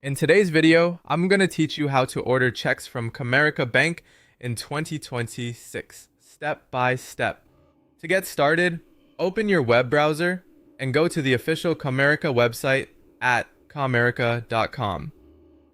In today's video, I'm going to teach you how to order checks from Comerica Bank in 2026, step by step. To get started, open your web browser and go to the official Comerica website at comerica.com.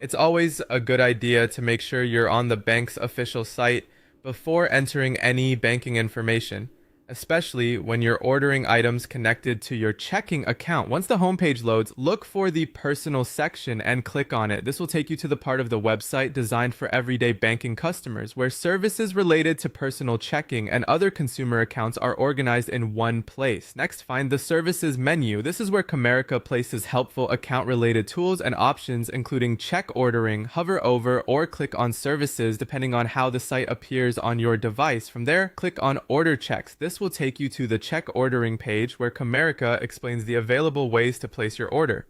It's always a good idea to make sure you're on the bank's official site before entering any banking information, especially when you're ordering items connected to your checking account. Once the homepage loads, look for the personal section and click on it. This will take you to the part of the website designed for everyday banking customers, where services related to personal checking and other consumer accounts are organized in one place. Next, find the services menu. This is where Comerica places helpful account-related tools and options, including check ordering. Hover over or click on services depending on how the site appears on your device. From there, click on order checks. This will take you to the check ordering page where Comerica explains the available ways to place your order.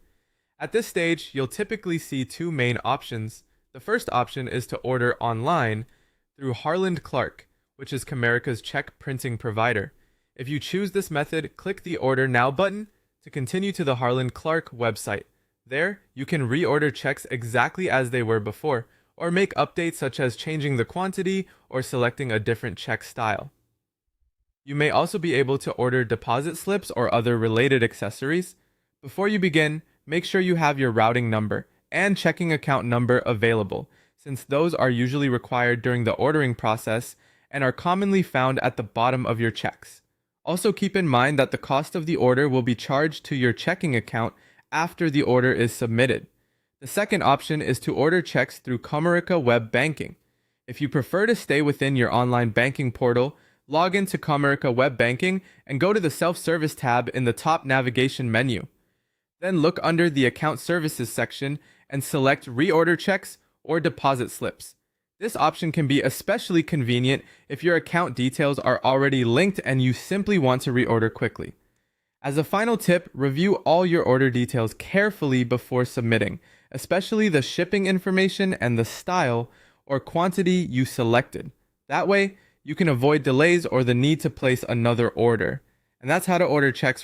At this stage, you'll typically see two main options. The first option is to order online through Harland Clark, which is Comerica's check printing provider. If you choose this method, click the Order Now button to continue to the Harland Clark website. There, you can reorder checks exactly as they were before, or make updates such as changing the quantity or selecting a different check style. You may also be able to order deposit slips or other related accessories. Before you begin, make sure you have your routing number and checking account number available, since those are usually required during the ordering process and are commonly found at the bottom of your checks. Also keep in mind that the cost of the order will be charged to your checking account after the order is submitted. The second option is to order checks through Comerica Web Banking. If you prefer to stay within your online banking portal, log into Comerica Web Banking and go to the Self-Service tab in the top navigation menu. Then look under the Account Services section and select Reorder Checks or Deposit Slips. This option can be especially convenient if your account details are already linked and you simply want to reorder quickly. As a final tip, review all your order details carefully before submitting, especially the shipping information and the style or quantity you selected. That way, you can avoid delays or the need to place another order. And that's how to order checks